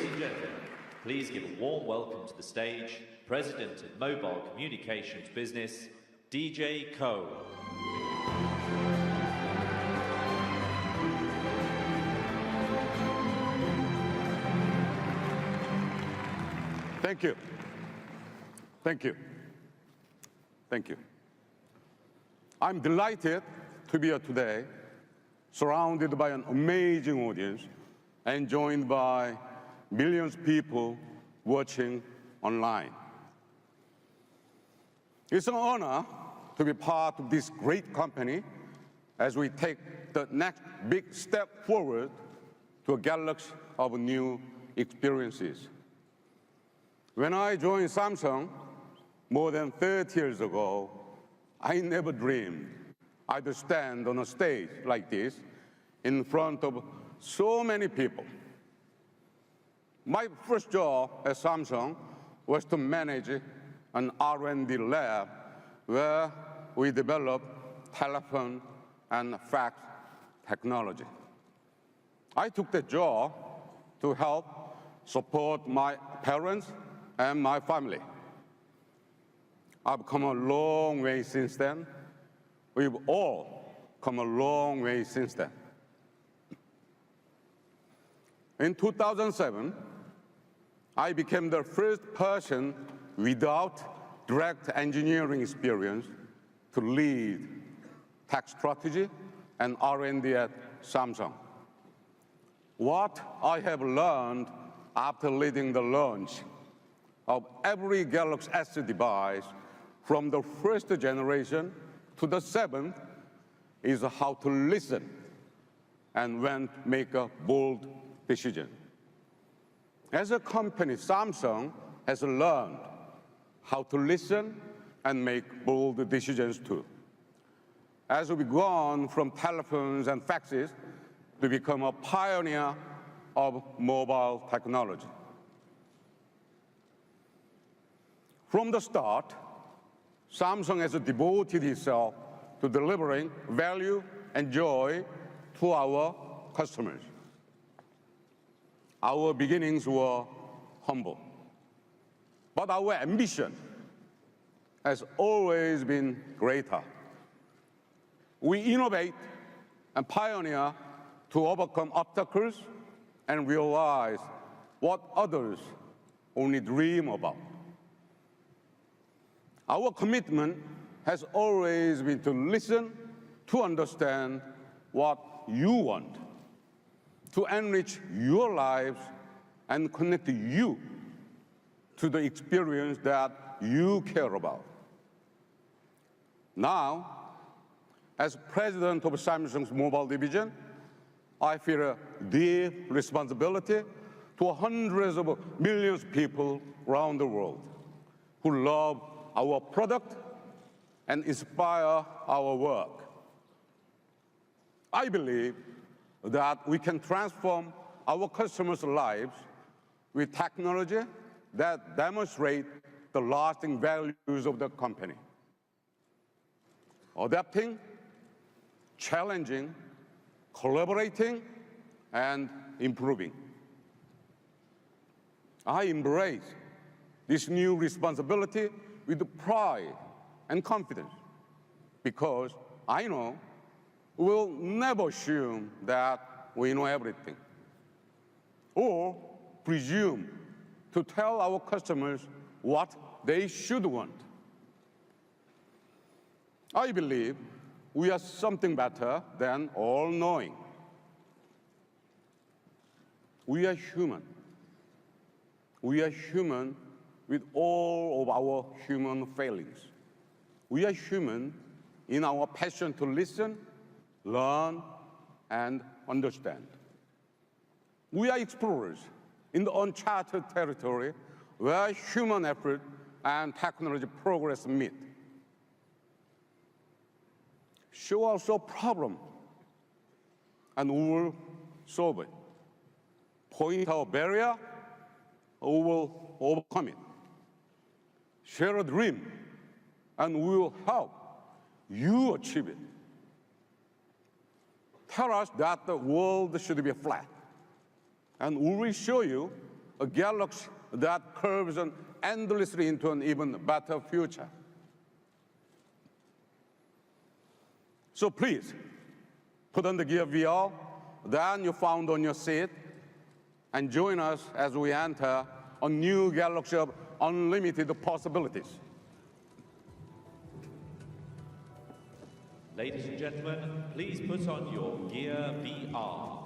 and gentlemen, please give a warm welcome to the stage, President of Mobile Communications Business, DJ Ko. Thank you. Thank you. Thank you. I'm delighted to be here today, surrounded by an amazing audience and joined by millions of people watching online. It's an honor to be part of this great company as we take the next big step forward to a galaxy of new experiences. When I joined Samsung more than 30 years ago, I never dreamed I'd stand on a stage like this in front of so many people. My first job at Samsung was to manage an R&D lab where we developed telephone and fax technology. I took the job to help support my parents and my family. I've come a long way since then. We've all come a long way since then. In 2007, I became the first person without direct engineering experience to lead tech strategy and R&D at Samsung. What I have learned after leading the launch of every Galaxy S device from the first generation to the seventh is how to listen and when to make a bold decision. As a company, Samsung has learned how to listen and make bold decisions too. As we've gone from telephones and faxes to become a pioneer of mobile technology. From the start, Samsung has devoted itself to delivering value and joy to our customers. Our beginnings were humble, but our ambition has always been greater. We innovate and pioneer to overcome obstacles and realize what others only dream about. Our commitment has always been to listen, to understand what you want, to enrich your lives and connect you to the experience that you care about. Now, as president of Samsung's mobile division, I feel a deep responsibility to hundreds of millions of people around the world who love our product and inspire our work. I believe that we can transform our customers' lives with technology that demonstrate the lasting values of the company. Adapting, challenging, collaborating, and improving. I embrace this new responsibility with pride and confidence because I know we'll never assume that we know everything or presume to tell our customers what they should want. I believe we are something better than all-knowing. We are human. We are human with all of our human failings. We are human in our passion to listen, learn, and understand. We are explorers in the uncharted territory where human effort and technology progress meet. Show us a problem, and we will solve it. Point out a barrier, we will overcome it. Share a dream, and we will help you achieve it. Tell us that the world should be flat, and we will show you a galaxy that curves on endlessly into an even better future. So please, put on the Gear VR that you found on your seat and join us as we enter a new galaxy of unlimited possibilities. Ladies and gentlemen, please put on your Gear VR.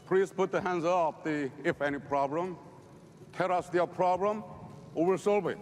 Please put the hands up if any problem. Tell us their problem, we will solve it.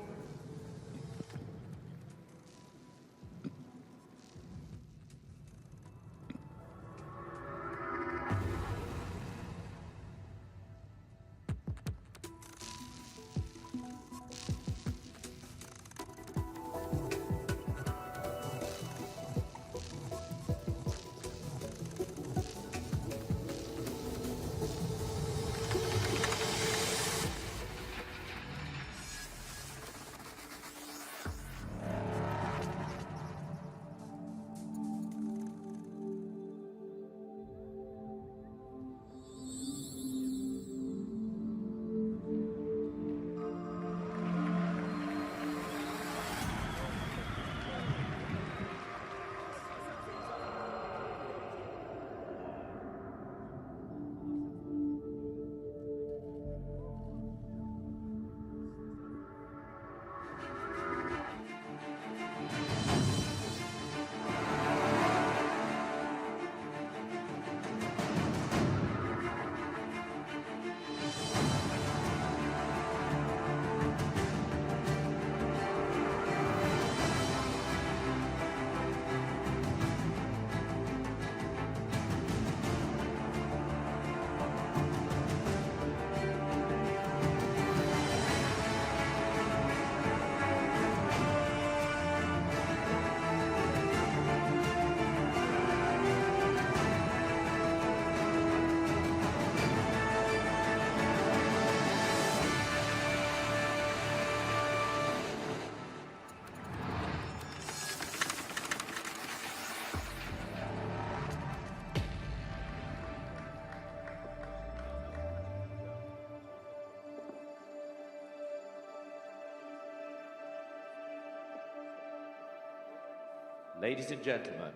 Ladies and gentlemen,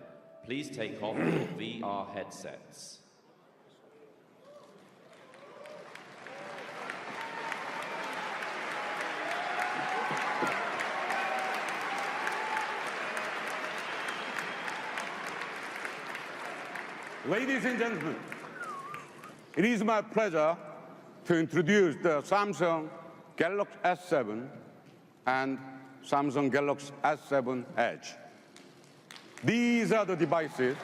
please take off your VR headsets. Ladies and gentlemen, it is my pleasure to introduce the Samsung Galaxy S7 and Samsung Galaxy S7 Edge. These are the devices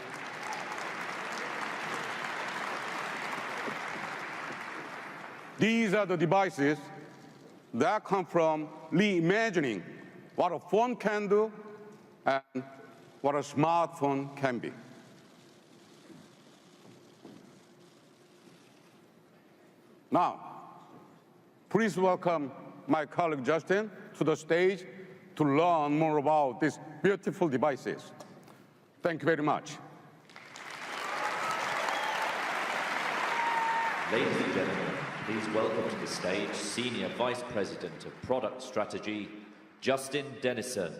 that come from reimagining what a phone can do and what a smartphone can be. Now, please welcome my colleague Justin to the stage to learn more about these beautiful devices. Thank you very much. Ladies and gentlemen, please welcome to the stage Senior Vice President of Product Strategy, Justin Dennison.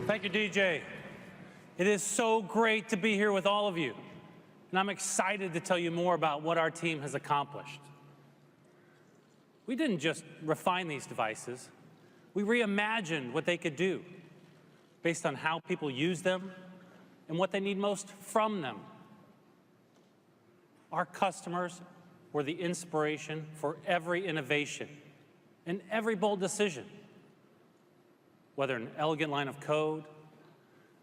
Thank you, DJ. It is so great to be here with all of you, and I'm excited to tell you more about what our team has accomplished. We didn't just refine these devices. We reimagined what they could do based on how people use them and what they need most from them. Our customers were the inspiration for every innovation and every bold decision, whether an elegant line of code,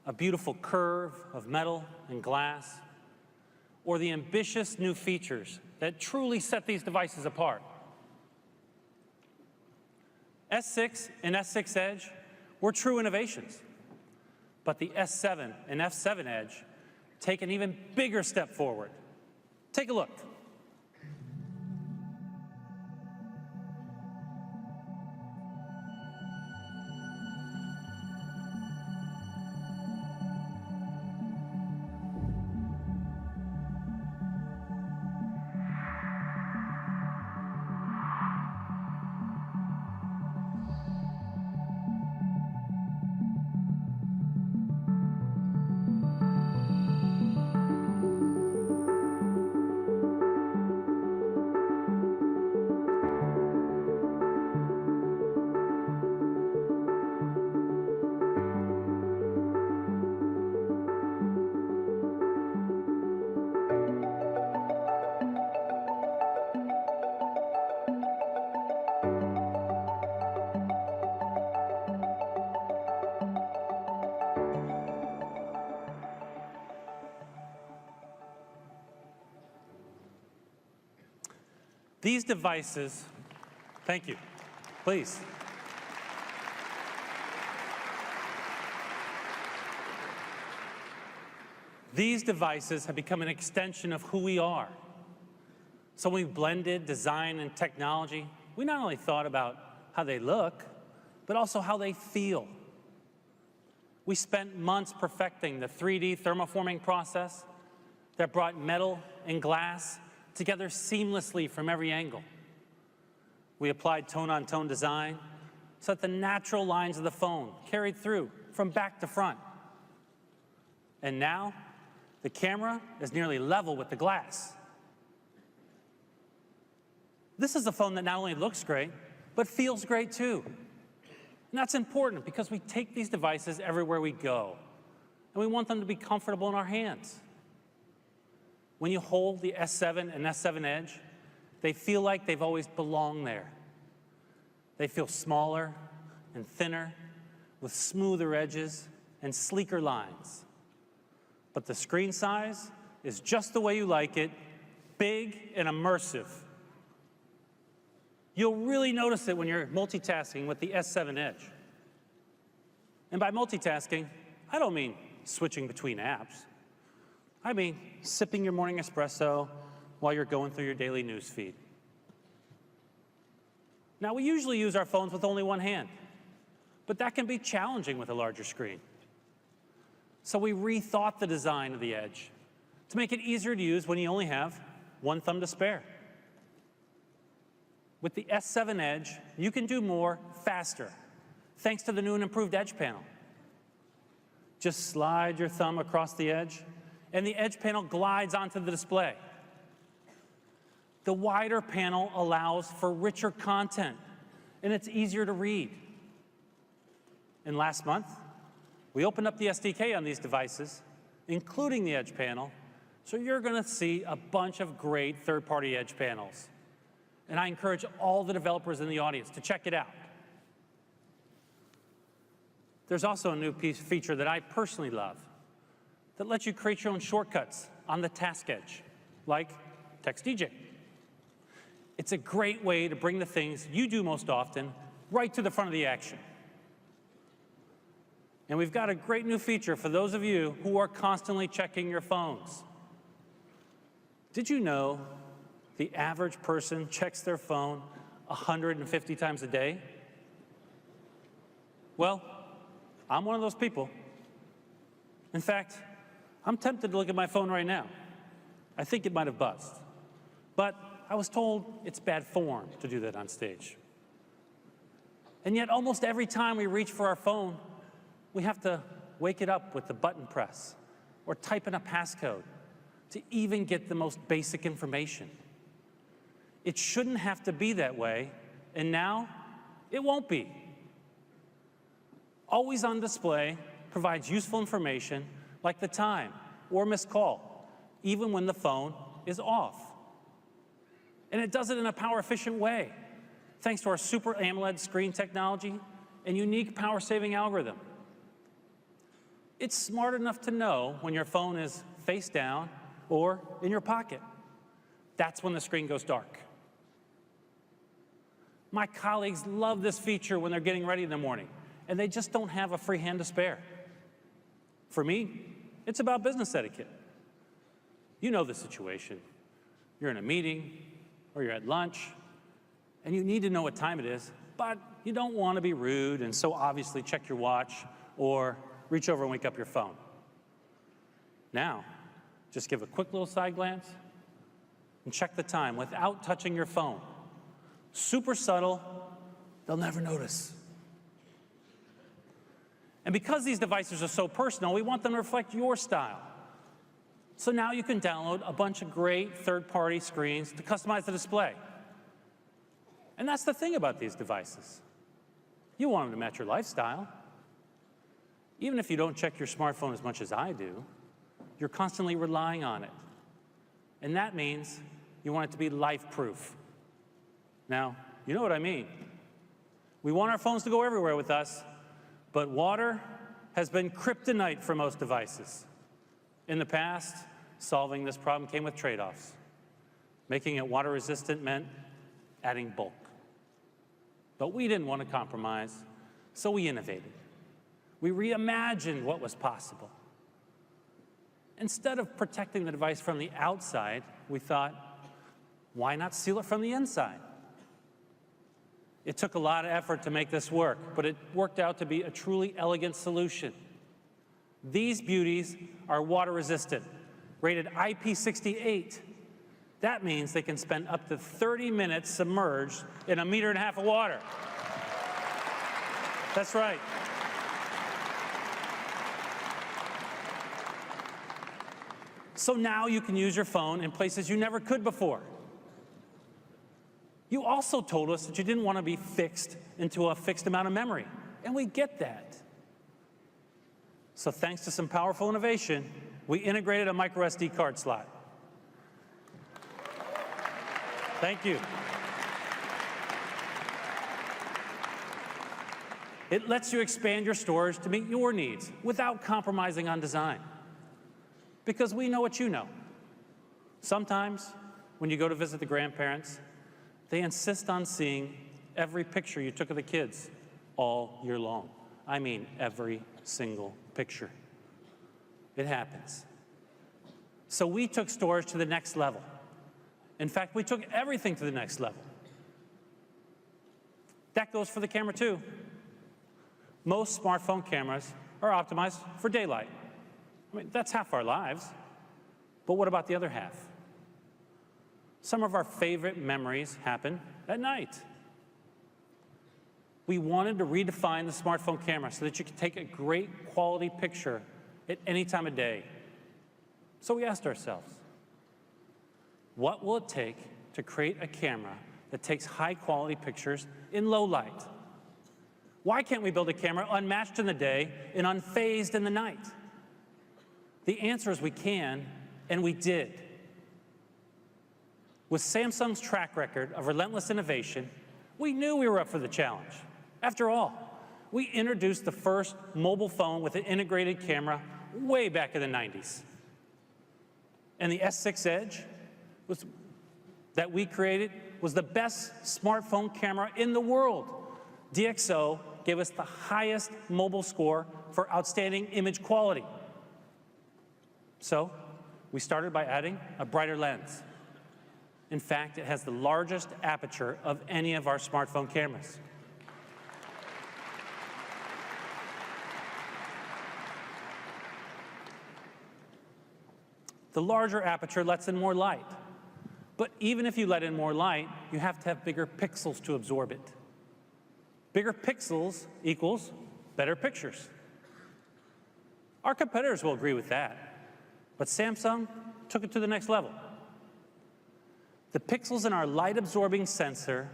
a beautiful curve of metal and glass, or the ambitious new features that truly set these devices apart. S6 and S6 Edge were true innovations, but the S7 and F7 Edge take an even bigger step forward. Take a look. These devices, thank you, please. These devices have become an extension of who we are. So when we blended design and technology, we not only thought about how they look, but also how they feel. We spent months perfecting the 3D thermoforming process that brought metal and glass together seamlessly from every angle. We applied tone-on-tone design so that the natural lines of the phone carried through from back to front. And now, the camera is nearly level with the glass. This is a phone that not only looks great, but feels great too. And that's important because we take these devices everywhere we go, and we want them to be comfortable in our hands. When you hold the S7 and S7 Edge, they feel like they've always belonged there. They feel smaller and thinner, with smoother edges and sleeker lines. But the screen size is just the way you like it, big and immersive. You'll really notice it when you're multitasking with the S7 Edge. And by multitasking, I don't mean switching between apps. I mean sipping your morning espresso while you're going through your daily news feed. Now, we usually use our phones with only one hand, but that can be challenging with a larger screen. So we rethought the design of the Edge to make it easier to use when you only have one thumb to spare. With the S7 Edge, you can do more faster, thanks to the new and improved Edge panel. Just slide your thumb across the Edge, and the Edge panel glides onto the display. The wider panel allows for richer content, and it's easier to read. And last month, we opened up the SDK on these devices, including the Edge panel, so you're going to see a bunch of great third-party Edge panels. And I encourage all the developers in the audience to check it out. There's also a new feature that I personally love that lets you create your own shortcuts on the task edge, like Text DJ. It's a great way to bring the things you do most often right to the front of the action. And we've got a great new feature for those of you who are constantly checking your phones. Did you know the average person checks their phone 150 times a day? Well, I'm one of those people. In fact, I'm tempted to look at my phone right now. I think it might have buzzed. But I was told it's bad form to do that on stage. And yet, almost every time we reach for our phone, we have to wake it up with the button press or type in a passcode to even get the most basic information. It shouldn't have to be that way, and now it won't be. Always on display provides useful information like the time or missed call, even when the phone is off. And it does it in a power-efficient way, thanks to our Super AMOLED screen technology and unique power-saving algorithm. It's smart enough to know when your phone is face down or in your pocket. That's when the screen goes dark. My colleagues love this feature when they're getting ready in the morning, and they just don't have a free hand to spare. For me, it's about business etiquette. You know the situation. You're in a meeting, or you're at lunch, and you need to know what time it is, but you don't want to be rude and so obviously check your watch or reach over and wake up your phone. Now, just give a quick little side glance and check the time without touching your phone. Super subtle, they'll never notice. And because these devices are so personal, we want them to reflect your style. So now you can download a bunch of great third-party screens to customize the display. And that's the thing about these devices. You want them to match your lifestyle. Even if you don't check your smartphone as much as I do, you're constantly relying on it. And that means you want it to be life-proof. Now, you know what I mean. We want our phones to go everywhere with us, but water has been kryptonite for most devices. In the past, solving this problem came with trade-offs. Making it water-resistant meant adding bulk. But we didn't want to compromise, so we innovated. We reimagined what was possible. Instead of protecting the device from the outside, we thought, why not seal it from the inside? It took a lot of effort to make this work, but it worked out to be a truly elegant solution. These beauties are water resistant, rated IP68. That means they can spend up to 30 minutes submerged in 1.5 meters of water. That's right. So now you can use your phone in places you never could before. You also told us that you didn't want to be fixed into a fixed amount of memory, and we get that. So thanks to some powerful innovation, we integrated a micro SD card slot. Thank you. It lets you expand your storage to meet your needs without compromising on design. Because we know what you know. Sometimes, when you go to visit the grandparents, they insist on seeing every picture you took of the kids all year long. I mean, every single picture. It happens. So we took storage to the next level. In fact, we took everything to the next level. That goes for the camera, too. Most smartphone cameras are optimized for daylight. I mean, that's half our lives. But what about the other half? Some of our favorite memories happen at night. We wanted to redefine the smartphone camera so that you could take a great quality picture at any time of day. So we asked ourselves, what will it take to create a camera that takes high quality pictures in low light? Why can't we build a camera unmatched in the day and unfazed in the night? The answer is we can, and we did. With Samsung's track record of relentless innovation, we knew we were up for the challenge. After all, we introduced the first mobile phone with an integrated camera way back in the 90s. And the S6 Edge that we created was the best smartphone camera in the world. DxO gave us the highest mobile score for outstanding image quality. So we started by adding a brighter lens. In fact, it has the largest aperture of any of our smartphone cameras. The larger aperture lets in more light. But even if you let in more light, you have to have bigger pixels to absorb it. Bigger pixels equals better pictures. Our competitors will agree with that. But Samsung took it to the next level. The pixels in our light-absorbing sensor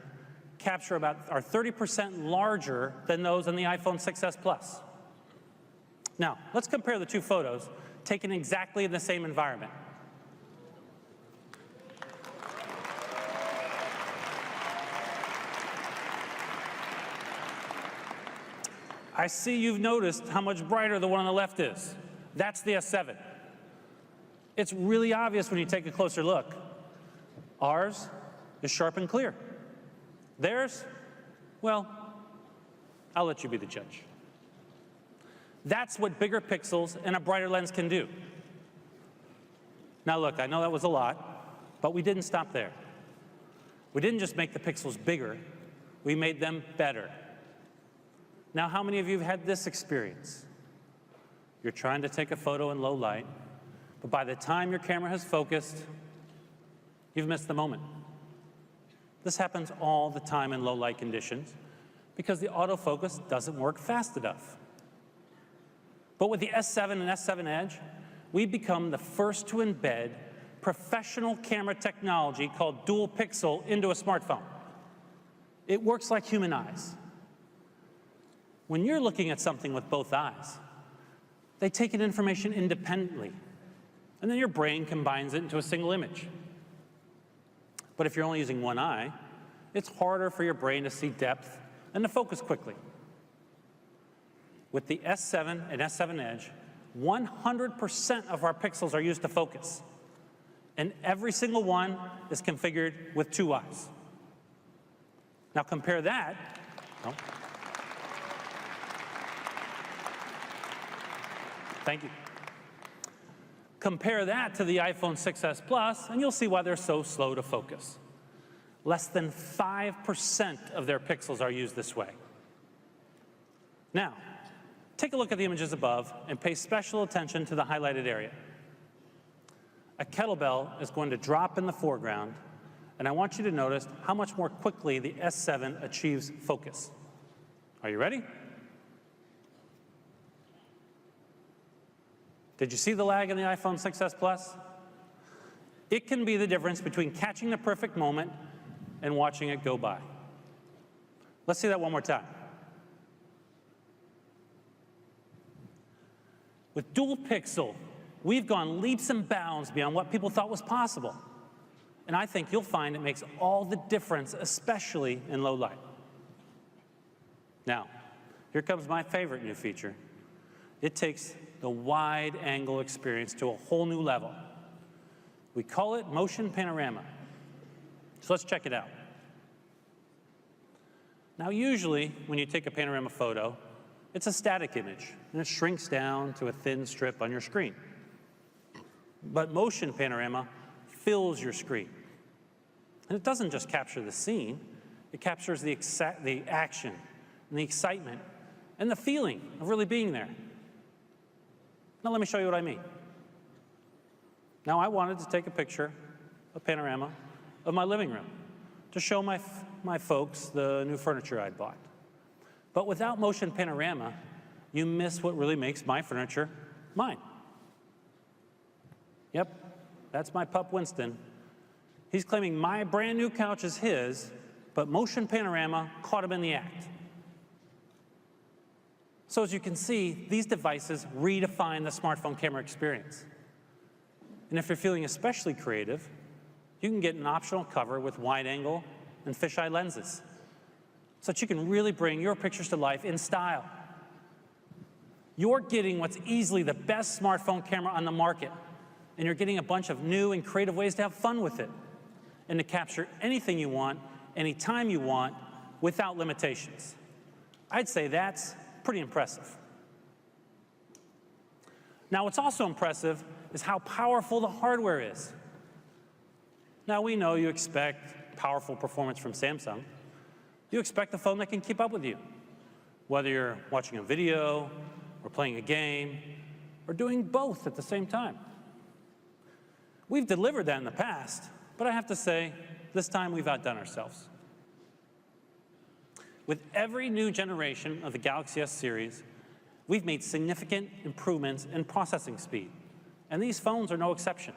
are 30% larger than those in the iPhone 6s Plus. Now, let's compare the two photos taken exactly in the same environment. I see you've noticed how much brighter the one on the left is. That's the S7. It's really obvious when you take a closer look. Ours is sharp and clear. Theirs, well, I'll let you be the judge. That's what bigger pixels and a brighter lens can do. Now look, I know that was a lot, but we didn't stop there. We didn't just make the pixels bigger, we made them better. Now, how many of you have had this experience? You're trying to take a photo in low light, but by the time your camera has focused, you've missed the moment. This happens all the time in low light conditions because the autofocus doesn't work fast enough. But with the S7 and S7 Edge, we become the first to embed professional camera technology called dual pixel into a smartphone. It works like human eyes. When you're looking at something with both eyes, they take in information independently, and then your brain combines it into a single image. But if you're only using one eye, it's harder for your brain to see depth and to focus quickly. With the S7 and S7 Edge, 100% of our pixels are used to focus, and every single one is configured with two eyes. Now compare that. Oh. Thank you. Compare that to the iPhone 6s Plus, and you'll see why they're so slow to focus. Less than 5% of their pixels are used this way. Now, take a look at the images above and pay special attention to the highlighted area. A kettlebell is going to drop in the foreground, and I want you to notice how much more quickly the S7 achieves focus. Are you ready? Did you see the lag in the iPhone 6s Plus? It can be the difference between catching the perfect moment and watching it go by. Let's see that one more time. With dual pixel, we've gone leaps and bounds beyond what people thought was possible. And I think you'll find it makes all the difference, especially in low light. Now, here comes my favorite new feature. It takes the wide-angle experience to a whole new level. We call it motion panorama. So let's check it out. Now, usually, when you take a panorama photo, it's a static image, and it shrinks down to a thin strip on your screen. But motion panorama fills your screen. And it doesn't just capture the scene, it captures the action, and the excitement, and the feeling of really being there. Now let me show you what I mean. Now I wanted to take a picture, a panorama, of my living room to show my folks the new furniture I'd bought. But without motion panorama, you miss what really makes my furniture mine. Yep, that's my pup Winston. He's claiming my brand new couch is his, but motion panorama caught him in the act. So as you can see, these devices redefine the smartphone camera experience. And if you're feeling especially creative, you can get an optional cover with wide angle and fisheye lenses, so that you can really bring your pictures to life in style. You're getting what's easily the best smartphone camera on the market, and you're getting a bunch of new and creative ways to have fun with it, and to capture anything you want, anytime you want, without limitations. I'd say that's pretty impressive. Now, what's also impressive is how powerful the hardware is. Now, we know you expect powerful performance from Samsung. You expect a phone that can keep up with you, whether you're watching a video, or playing a game, or doing both at the same time. We've delivered that in the past, but I have to say, this time we've outdone ourselves. With every new generation of the Galaxy S series, we've made significant improvements in processing speed, and these phones are no exception.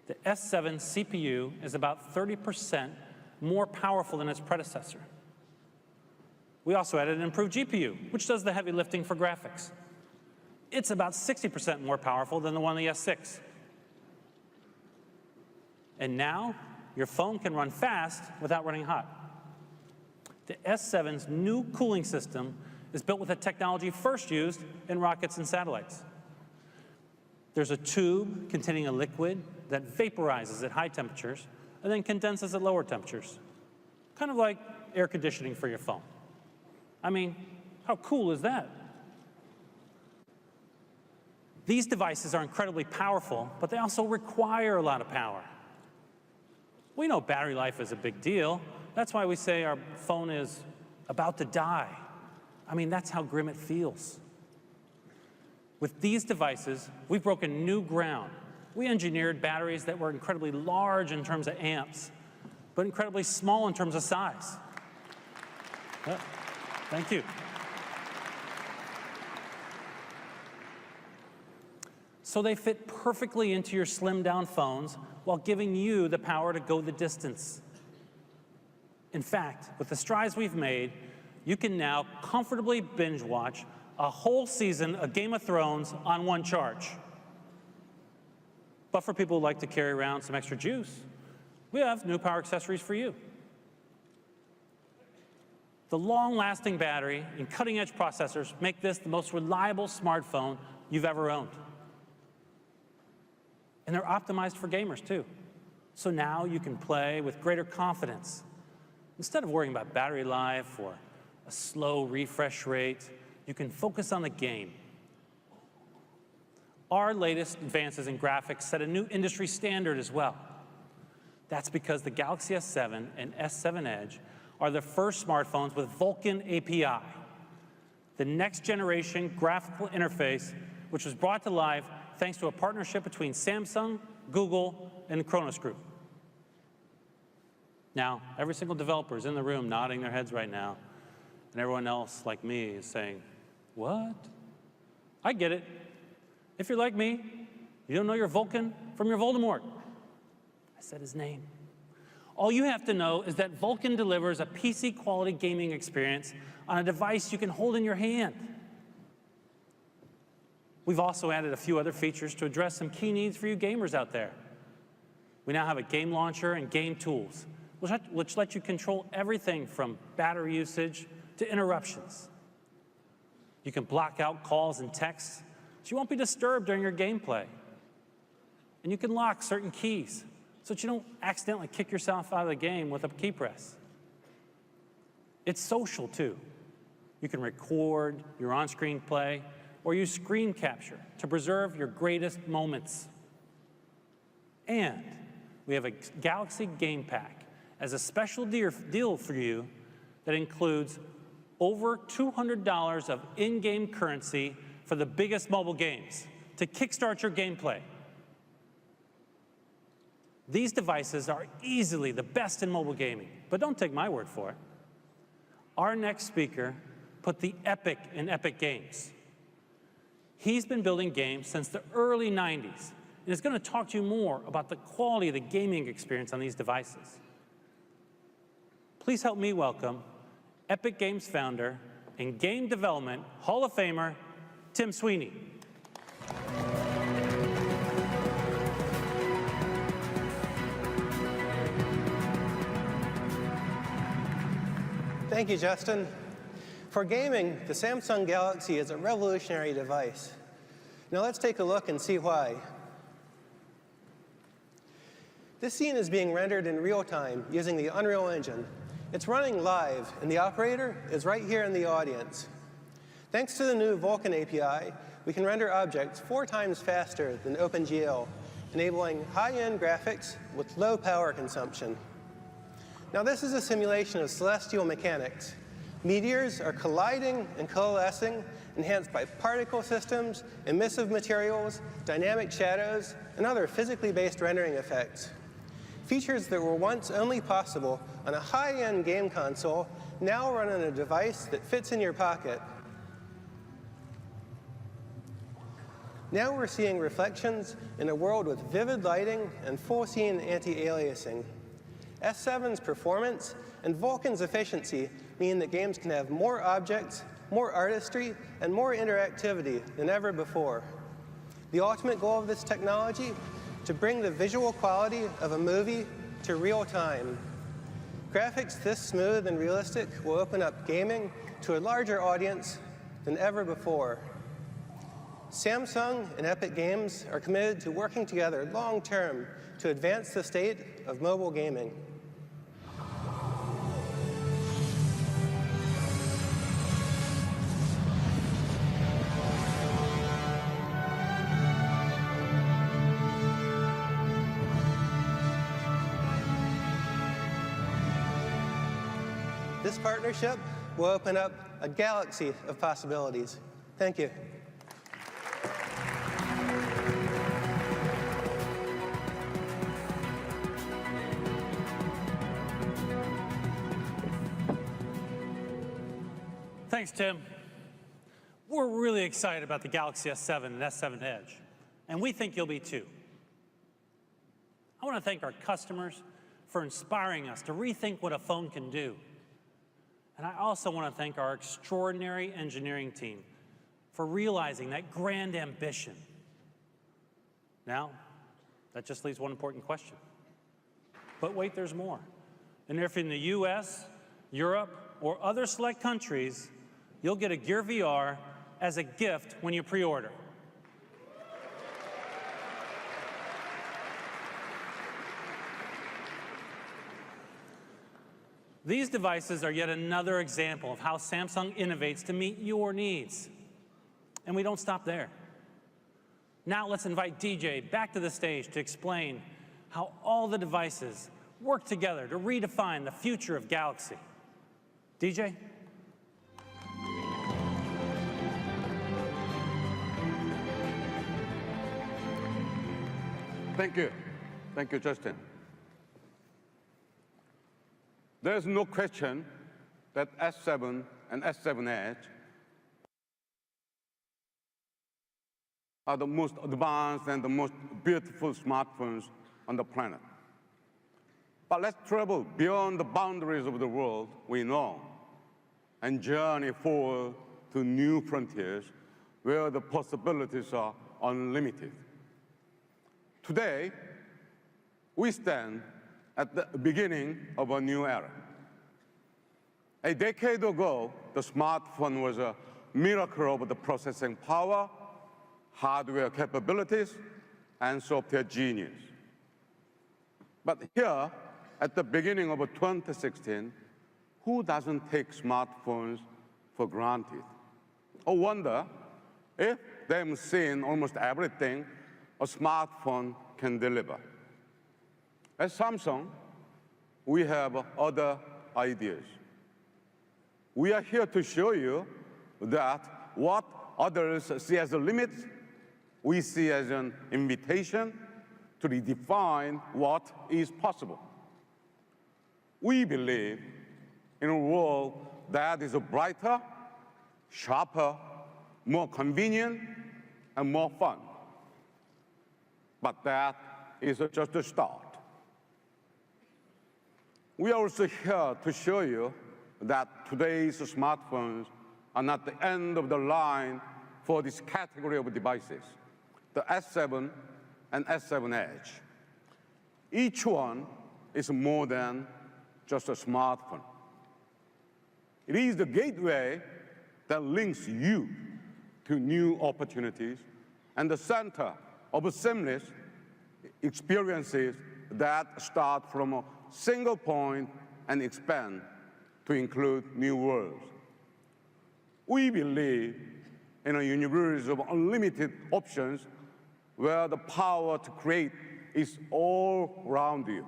The S7 CPU is about 30% more powerful than its predecessor. We also added an improved GPU, which does the heavy lifting for graphics. It's about 60% more powerful than the one on the S6. And now, your phone can run fast without running hot. The S7's new cooling system is built with a technology first used in rockets and satellites. There's a tube containing a liquid that vaporizes at high temperatures and then condenses at lower temperatures, kind of like air conditioning for your phone. I mean, how cool is that? These devices are incredibly powerful, but they also require a lot of power. We know battery life is a big deal. That's why we say our phone is about to die. I mean, that's how grim it feels. With these devices, we've broken new ground. We engineered batteries that were incredibly large in terms of amps, but incredibly small in terms of size. Yep. Thank you. So they fit perfectly into your slimmed-down phones while giving you the power to go the distance. In fact, with the strides we've made, you can now comfortably binge watch a whole season of Game of Thrones on one charge. But for people who like to carry around some extra juice, we have new power accessories for you. The long-lasting battery and cutting-edge processors make this the most reliable smartphone you've ever owned. And they're optimized for gamers, too. So now you can play with greater confidence Instead of worrying about battery life or a slow refresh rate, you can focus on the game. Our latest advances in graphics set a new industry standard as well. That's because the Galaxy S7 and S7 Edge are the first smartphones with Vulkan API, the next generation graphical interface, which was brought to life thanks to a partnership between Samsung, Google, and the Kronos Group. Now, every single developer is in the room nodding their heads right now, and everyone else, like me, is saying, what? I get it. If you're like me, you don't know your Vulkan from your Voldemort. I said his name. All you have to know is that Vulkan delivers a PC-quality gaming experience on a device you can hold in your hand. We've also added a few other features to address some key needs for you gamers out there. We now have a game launcher and game tools, which let you control everything from battery usage to interruptions. You can block out calls and texts so you won't be disturbed during your gameplay. And you can lock certain keys so that you don't accidentally kick yourself out of the game with a key press. It's social, too. You can record your on-screen play or use screen capture to preserve your greatest moments. And we have a Galaxy Game Pack as a special deal for you that includes over $200 of in-game currency for the biggest mobile games to kickstart your gameplay. These devices are easily the best in mobile gaming, but don't take my word for it. Our next speaker put the epic in Epic Games. He's been building games since the early 90s and is going to talk to you more about the quality of the gaming experience on these devices. Please help me welcome Epic Games founder and game development Hall of Famer, Tim Sweeney. Thank you, Justin. For gaming, the Samsung Galaxy is a revolutionary device. Now let's take a look and see why. This scene is being rendered in real time using the Unreal Engine. It's running live, and the operator is right here in the audience. Thanks to the new Vulkan API, we can render objects 4 times faster than OpenGL, enabling high-end graphics with low power consumption. Now this is a simulation of celestial mechanics. Meteors are colliding and coalescing, enhanced by particle systems, emissive materials, dynamic shadows, and other physically based rendering effects. Features that were once only possible on a high-end game console now run on a device that fits in your pocket. Now we're seeing reflections in a world with vivid lighting and full-scene anti-aliasing. S7's performance and Vulkan's efficiency mean that games can have more objects, more artistry, and more interactivity than ever before. The ultimate goal of this technology? To bring the visual quality of a movie to real time. Graphics this smooth and realistic will open up gaming to a larger audience than ever before. Samsung and Epic Games are committed to working together long-term to advance the state of mobile gaming. This partnership will open up a galaxy of possibilities. Thank you. Thanks, Tim. We're really excited about the Galaxy S7 and S7 Edge, and we think you'll be too. I want to thank our customers for inspiring us to rethink what a phone can do. And I also want to thank our extraordinary engineering team for realizing that grand ambition. Now, that just leaves one important question. But wait, there's more. And if in the US, Europe, or other select countries, you'll get a Gear VR as a gift when you pre-order. These devices are yet another example of how Samsung innovates to meet your needs. And we don't stop there. Now let's invite DJ back to the stage to explain how all the devices work together to redefine the future of Galaxy. DJ? Thank you. Thank you, Justin. There's no question that S7 and S7 Edge are the most advanced and the most beautiful smartphones on the planet. But let's travel beyond the boundaries of the world we know and journey forward to new frontiers where the possibilities are unlimited. Today, we stand at the beginning of a new era. A decade ago, the smartphone was a miracle of the processing power, hardware capabilities, and software genius. But here, at the beginning of 2016, who doesn't take smartphones for granted? Or wonder if they've seen almost everything a smartphone can deliver. At Samsung, we have other ideas. We are here to show you that what others see as a limit, we see as an invitation to redefine what is possible. We believe in a world that is brighter, sharper, more convenient, and more fun. But that is just a start. We are also here to show you that today's smartphones are not the end of the line for this category of devices, the S7 and S7 Edge. Each one is more than just a smartphone. It is the gateway that links you to new opportunities and the center of seamless experiences that start from a single point and expand to include new worlds. We believe in a universe of unlimited options where the power to create is all around you.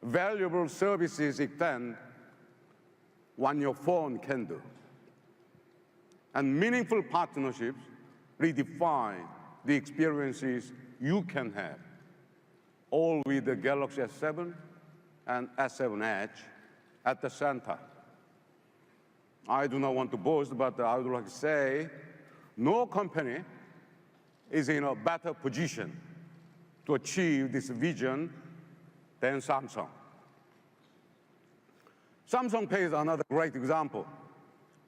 Valuable services extend what your phone can do. And meaningful partnerships redefine the experiences you can have, all with the Galaxy S7 and S7 Edge at the center. I do not want to boast, but I would like to say no company is in a better position to achieve this vision than Samsung. Samsung Pay is another great example.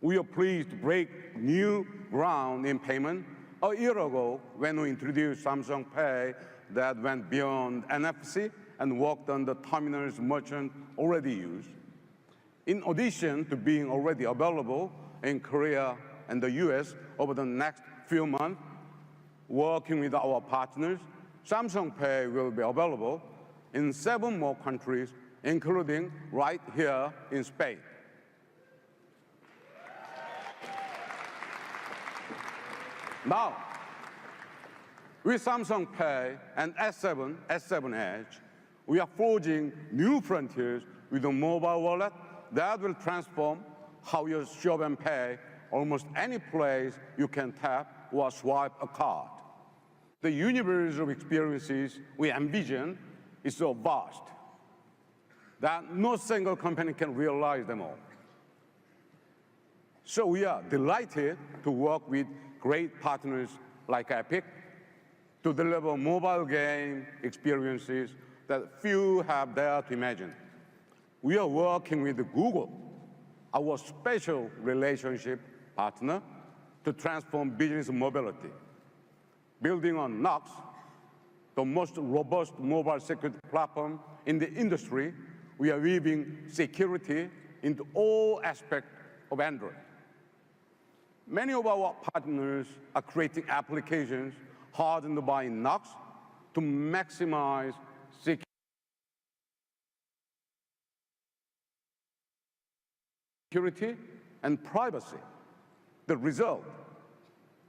We are pleased to break new ground in payment a year ago when we introduced Samsung Pay that went beyond NFC and worked on the terminals merchants already use. In addition to being already available in Korea and the US over the next few months, working with our partners, Samsung Pay will be available in 7 more countries, including right here in Spain. Now, with Samsung Pay and S7, S7 Edge, we are forging new frontiers with a mobile wallet that will transform how you shop and pay almost any place you can tap or swipe a card. The universe of experiences we envision is so vast that no single company can realize them all. So we are delighted to work with great partners like Epic to deliver mobile game experiences that few have dared to imagine. We are working with Google, our special relationship partner, to transform business mobility. Building on Knox, the most robust mobile security platform in the industry, we are weaving security into all aspects of Android. Many of our partners are creating applications hardened by Knox to maximize security. security, and privacy. The result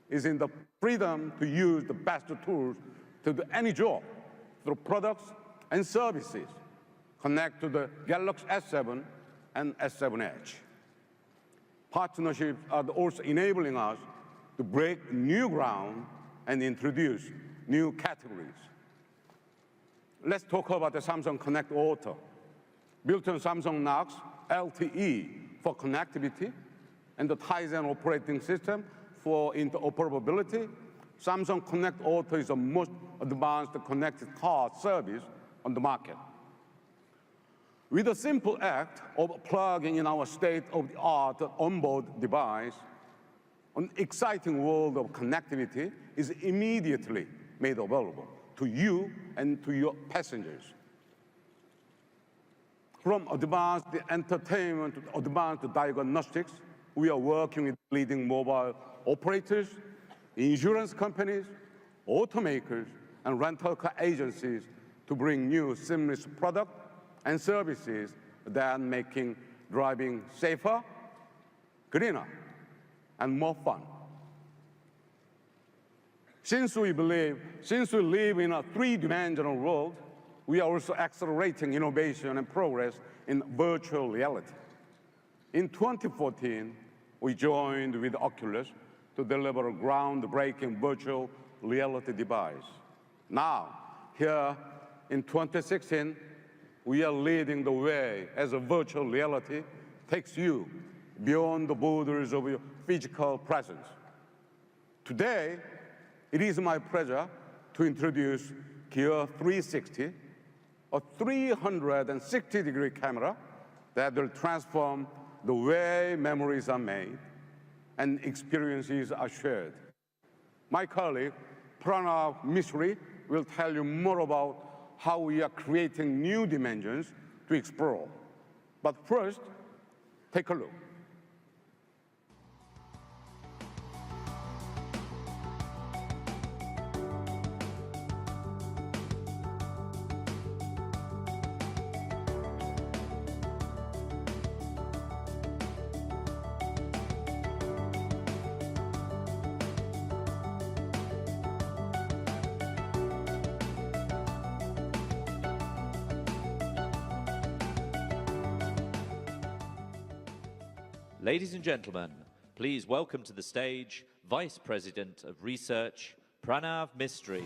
is in the freedom to use the best tools to do any job through products and services connect to the Galaxy S7 and S7 Edge. Partnerships are also enabling us to break new ground and introduce new categories. Let's talk about the Samsung Connect Auto. Built on Samsung Knox LTE for connectivity and the Tizen operating system for interoperability, Samsung Connect Auto is the most advanced connected car service on the market. With a simple act of plugging in our state-of-the-art onboard device, an exciting world of connectivity is immediately made available to you and to your passengers. From advanced entertainment to advanced diagnostics, we are working with leading mobile operators, insurance companies, automakers, and rental car agencies to bring new seamless products and services that are making driving safer, greener, and more fun. Since we live in a three-dimensional world, we are also accelerating innovation and progress in virtual reality. In 2014, we joined with Oculus to deliver a groundbreaking virtual reality device. Now, here in 2016, we are leading the way as a virtual reality takes you beyond the borders of your physical presence. Today, it is my pleasure to introduce Gear 360, a 360-degree camera that will transform the way memories are made and experiences are shared. My colleague, Pranav Mishri, will tell you more about how we are creating new dimensions to explore. But first, take a look. Ladies and gentlemen, please welcome to the stage Vice President of Research, Pranav Mistry.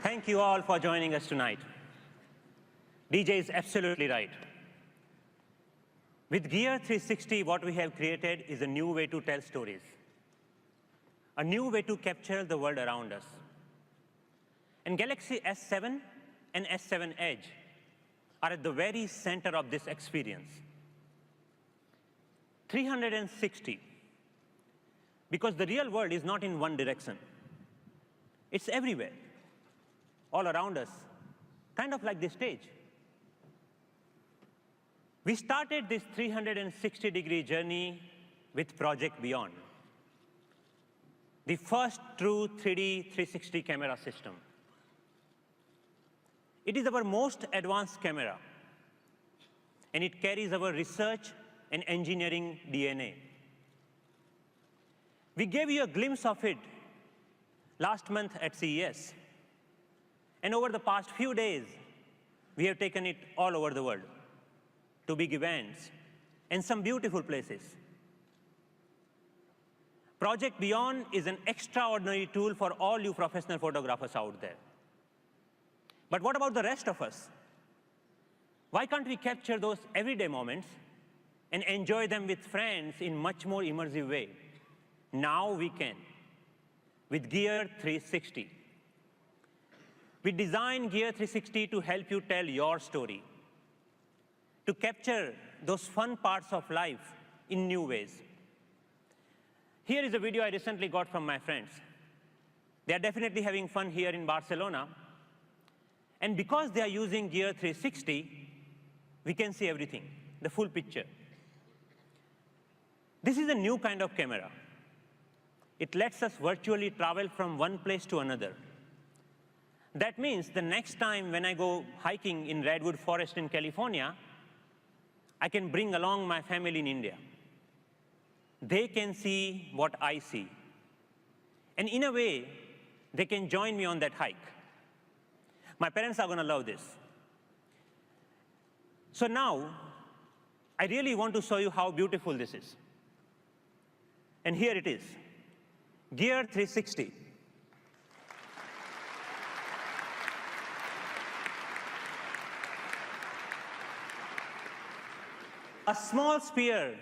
Thank you all for joining us tonight. DJ is absolutely right. With Gear 360, what we have created is a new way to tell stories, a new way to capture the world around us. And Galaxy S7 and S7 Edge are at the very center of this experience. 360, because the real world is not in one direction. It's everywhere, all around us, kind of like this stage. We started this 360-degree journey with Project Beyond, the first true 3D 360 camera system. It is our most advanced camera, and it carries our research and engineering DNA. We gave you a glimpse of it last month at CES, and over the past few days, we have taken it all over the world to big events and some beautiful places. Project Beyond is an extraordinary tool for all you professional photographers out there. But what about the rest of us? Why can't we capture those everyday moments and enjoy them with friends in much more immersive way? Now we can, with Gear 360. We designed Gear 360 to help you tell your story, to capture those fun parts of life in new ways. Here is a video I recently got from my friends. They are definitely having fun here in Barcelona. And because they are using Gear 360, we can see everything, the full picture. This is a new kind of camera. It lets us virtually travel from one place to another. That means the next time when I go hiking in Redwood Forest in California, I can bring along my family in India. They can see what I see. And in a way, they can join me on that hike. My parents are going to love this. So now, I really want to show you how beautiful this is. And here it is, Gear 360. A small sphere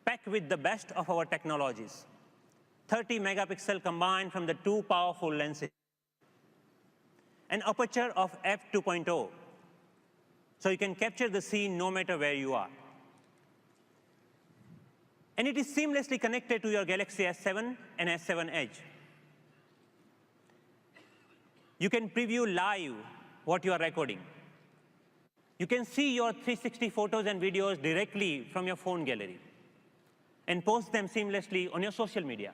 packed with the best of our technologies. 30 megapixel combined from the two powerful lenses. An aperture of f2.0, so you can capture the scene no matter where you are. And it is seamlessly connected to your Galaxy S7 and S7 Edge. You can preview live what you are recording. You can see your 360 photos and videos directly from your phone gallery and post them seamlessly on your social media.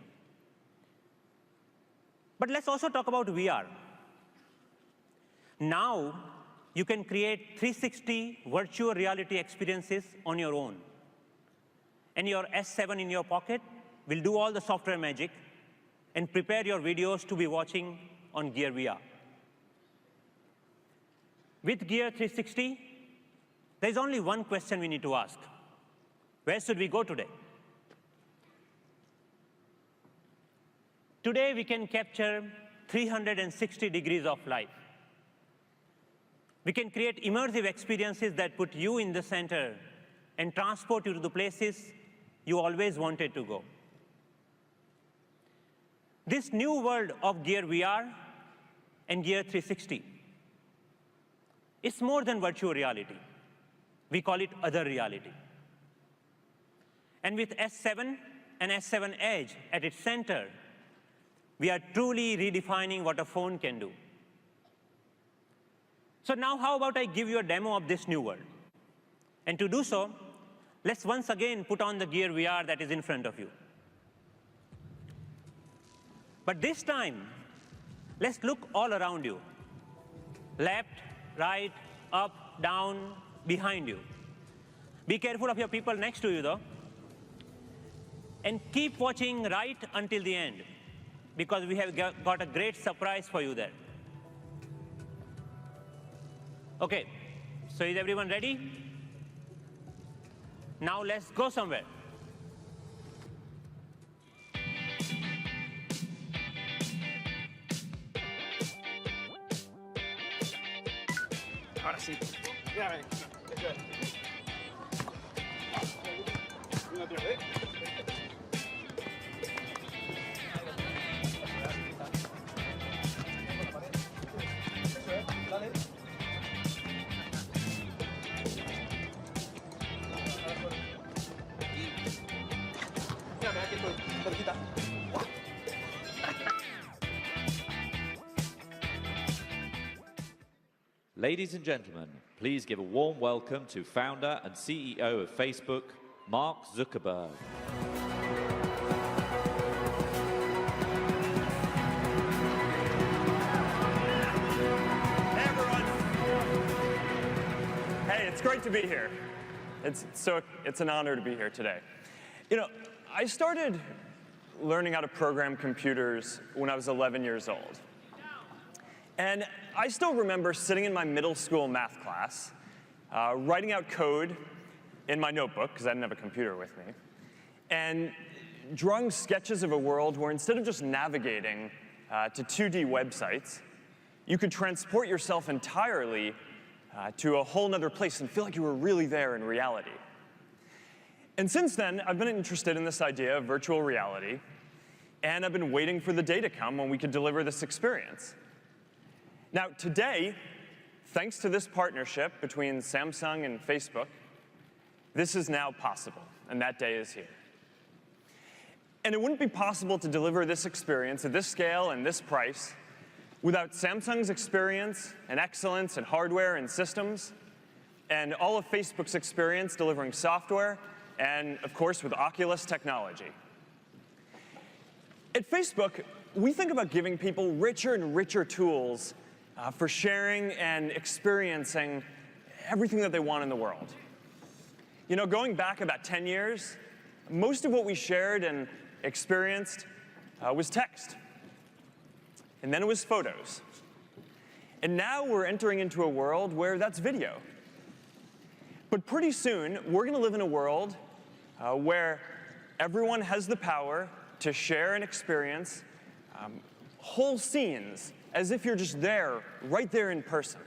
But let's also talk about VR. Now, you can create 360 virtual reality experiences on your own. And your S7 in your pocket will do all the software magic and prepare your videos to be watching on Gear VR. With Gear 360, there's only one question we need to ask. Where should we go today? Today, we can capture 360 degrees of life. We can create immersive experiences that put you in the center and transport you to the places you always wanted to go. This new world of Gear VR and Gear 360 is more than virtual reality. We call it other reality. And with S7 and S7 Edge at its center, we are truly redefining what a phone can do. So now how about I give you a demo of this new world? And to do so, let's once again put on the Gear VR that is in front of you. But this time, let's look all around you. Left, right, up, down, behind you. Be careful of your people next to you, though. And keep watching right until the end, because we have got a great surprise for you there. OK, so is everyone ready? Now let's go somewhere. Ahora sí. Mírame. Eso es. Una otra vez. Dale. Mírame, aquí estoy. Cerquita. Ladies and gentlemen, please give a warm welcome to founder and CEO of Facebook, Mark Zuckerberg. Hey, everyone. Hey, it's great to be here. It's an honor to be here today. You know, I started learning how to program computers when I was 11 years old. And I still remember sitting in my middle school math class, writing out code in my notebook, because I didn't have a computer with me, and drawing sketches of a world where instead of just navigating to 2D websites, you could transport yourself entirely to a whole nother place and feel like you were really there in reality. And since then, I've been interested in this idea of virtual reality, and I've been waiting for the day to come when we could deliver this experience. Now, today, thanks to this partnership between Samsung and Facebook, this is now possible, and that day is here. And it wouldn't be possible to deliver this experience at this scale and this price without Samsung's experience and excellence in hardware and systems, and all of Facebook's experience delivering software, and of course, with Oculus technology. At Facebook, we think about giving people richer and richer tools for sharing and experiencing everything that they want in the world. You know, going back about 10 years, most of what we shared and experienced was text. And then it was photos. And now we're entering into a world where that's video. But pretty soon, we're going to live in a world where everyone has the power to share and experience whole scenes as if you're just there, right there in person.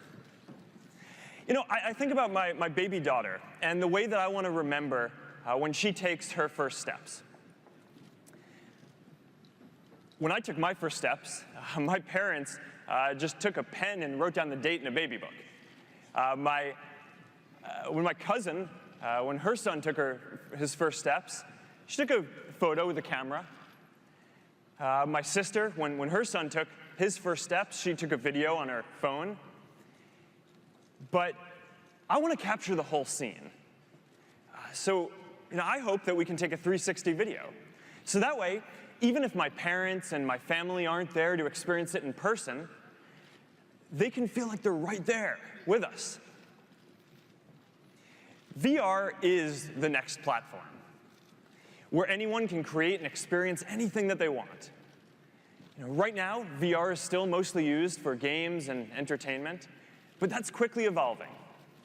You know, I think about my baby daughter and the way that I want to remember when she takes her first steps. When I took my first steps, my parents just took a pen and wrote down the date in a baby book. When my cousin, when her son took his first steps, she took a photo with a camera. My sister, when her son took his first steps, she took a video on her phone. But I want to capture the whole scene. So I hope that we can take a 360 video. So that way, even if my parents and my family aren't there to experience it in person, they can feel like they're right there with us. VR is the next platform, where anyone can create and experience anything that they want. Right now, VR is still mostly used for games and entertainment, but that's quickly evolving.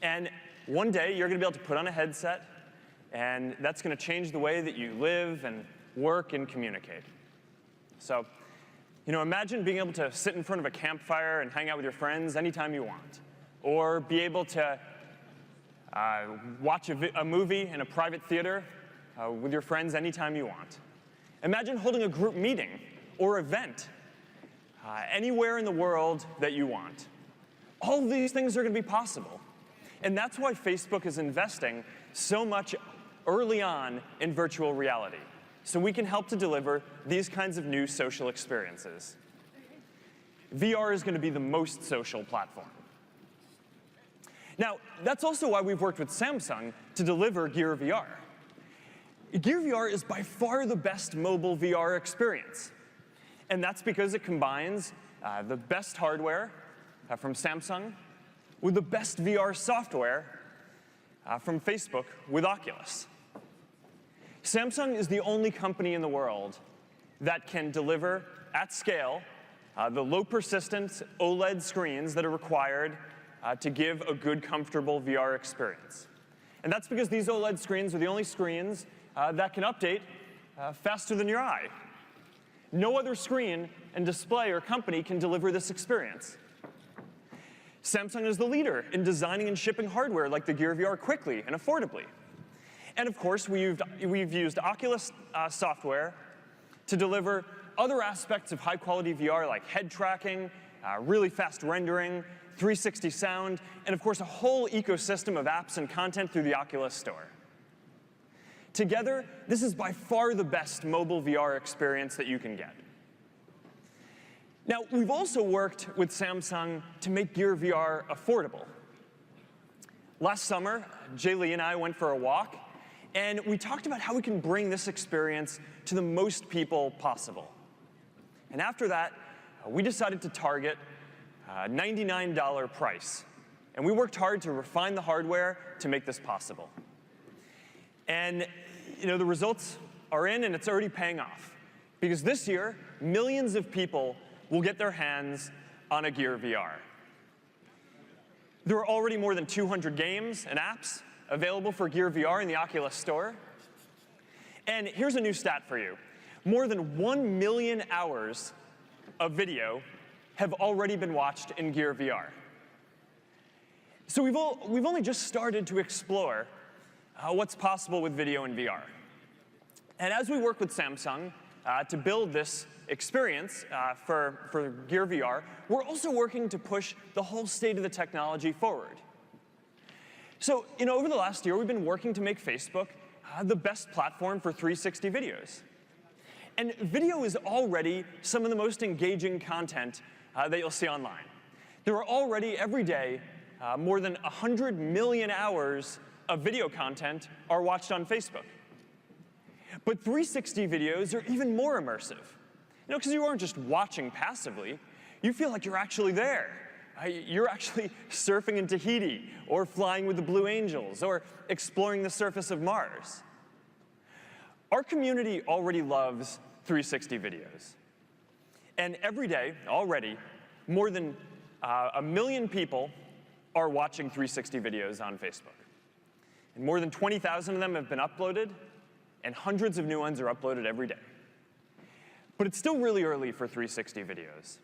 And one day, you're going to be able to put on a headset, and that's going to change the way that you live and work and communicate. So, imagine being able to sit in front of a campfire and hang out with your friends anytime you want, or be able to watch a movie in a private theater with your friends anytime you want. Imagine holding a group meeting or event anywhere in the world that you want. All of these things are going to be possible. And that's why Facebook is investing so much early on in virtual reality, so we can help to deliver these kinds of new social experiences. VR is going to be the most social platform. Now, that's also why we've worked with Samsung to deliver Gear VR. Gear VR is by far the best mobile VR experience. And that's because it combines the best hardware from Samsung with the best VR software from Facebook with Oculus. Samsung is the only company in the world that can deliver at scale the low persistence OLED screens that are required to give a good, comfortable VR experience. And that's because these OLED screens are the only screens that can update faster than your eye. No other screen and display or company can deliver this experience. Samsung is the leader in designing and shipping hardware like the Gear VR quickly and affordably. And of course, we've used Oculus software to deliver other aspects of high-quality VR like head tracking, really fast rendering, 360 sound, and of course, a whole ecosystem of apps and content through the Oculus Store. Together, this is by far the best mobile VR experience that you can get. Now, we've also worked with Samsung to make Gear VR affordable. Last summer, Jay Lee and I went for a walk, and we talked about how we can bring this experience to the most people possible. And after that, we decided to target a $99 price. And we worked hard to refine the hardware to make this possible. And the results are in, and it's already paying off. Because this year, millions of people will get their hands on a Gear VR. There are already more than 200 games and apps available for Gear VR in the Oculus Store. And here's a new stat for you. More than 1 million hours of video have already been watched in Gear VR. So we've only just started to explore what's possible with video in VR. And as we work with Samsung to build this experience for Gear VR, we're also working to push the whole state of the technology forward. So, over the last year, we've been working to make Facebook the best platform for 360 videos. And video is already some of the most engaging content that you'll see online. There are already, every day, more than 100 million hours of video content are watched on Facebook. But 360 videos are even more immersive. Because you aren't just watching passively. You feel like you're actually there, You're actually surfing in Tahiti, or flying with the Blue Angels, or exploring the surface of Mars. Our community already loves 360 videos. And every day, already, more than 1 million people are watching 360 videos on Facebook. And more than 20,000 of them have been uploaded, and hundreds of new ones are uploaded every day. But it's still really early for 360 videos.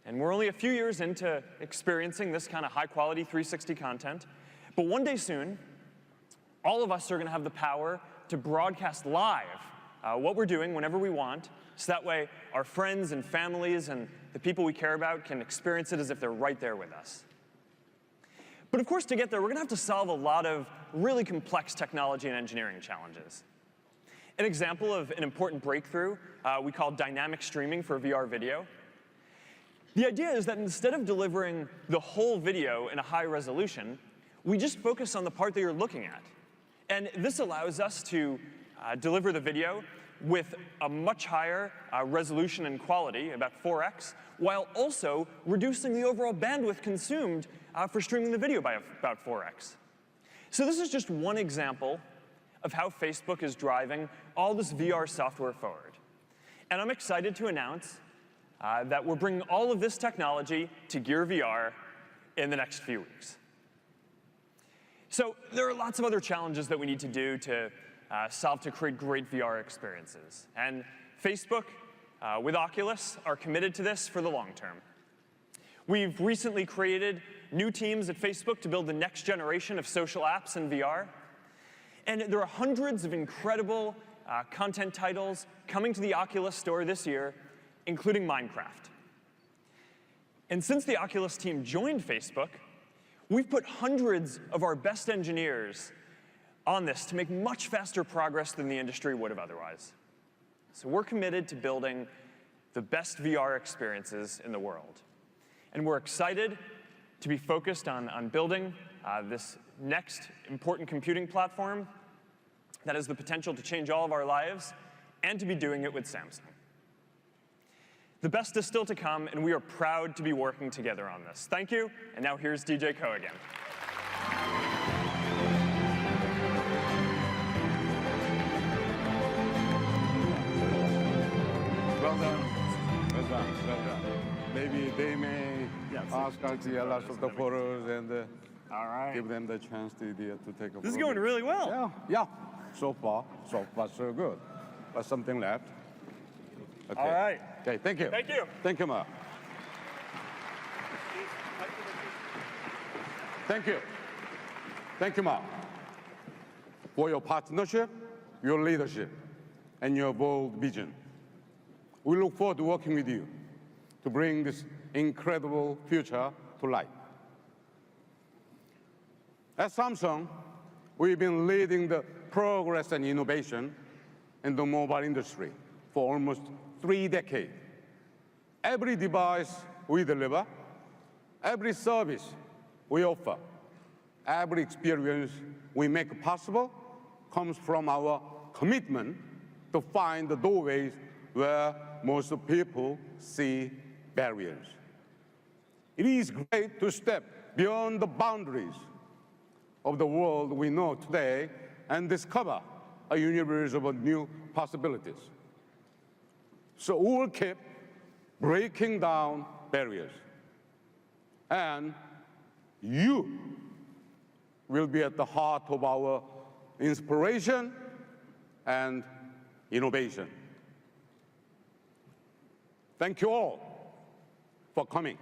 And we're only a few years into experiencing this kind of high-quality 360 content. But one day soon, all of us are going to have the power to broadcast live what we're doing whenever we want, so that way our friends and families and the people we care about can experience it as if they're right there with us. But of course, to get there, we're going to have to solve a lot of really complex technology and engineering challenges. An example of an important breakthrough we call dynamic streaming for VR video. The idea is that instead of delivering the whole video in a high resolution, we just focus on the part that you're looking at. And this allows us to deliver the video with a much higher resolution and quality, about 4x, while also reducing the overall bandwidth consumed for streaming the video by about 4x. So this is just one example of how Facebook is driving all this VR software forward. And I'm excited to announce that we're bringing all of this technology to Gear VR in the next few weeks. So there are lots of other challenges that we need to do to solve to create great VR experiences. And Facebook, with Oculus, are committed to this for the long term. We've recently created new teams at Facebook to build the next generation of social apps in VR. And there are hundreds of incredible content titles coming to the Oculus store this year, including Minecraft. And since the Oculus team joined Facebook, we've put hundreds of our best engineers on this to make much faster progress than the industry would have otherwise. So we're committed to building the best VR experiences in the world. And we're excited to be focused on building this next important computing platform that has the potential to change all of our lives, and to be doing it with Samsung. The best is still to come, and we are proud to be working together on this. Thank you, and now here's DJ Ko again. Well done. Well done. Well done. Maybe they may ask us to lots of the photos and All right. give them the chance to take a photo. This is going really well. Yeah. So far, so good. But something left. Okay. All right. Okay, thank you. Thank you. Thank you, Mark. Thank you. Thank you, Mark, for your partnership, your leadership, and your bold vision. We look forward to working with you to bring this incredible future to life. At Samsung, we've been leading the progress and innovation in the mobile industry for almost 3 decades. Every device we deliver, every service we offer, every experience we make possible comes from our commitment to find the doorways where most people see barriers. It is great to step beyond the boundaries of the world we know today and discover a universe of new possibilities. So we will keep breaking down barriers. And you will be at the heart of our inspiration and innovation. Thank you all for coming.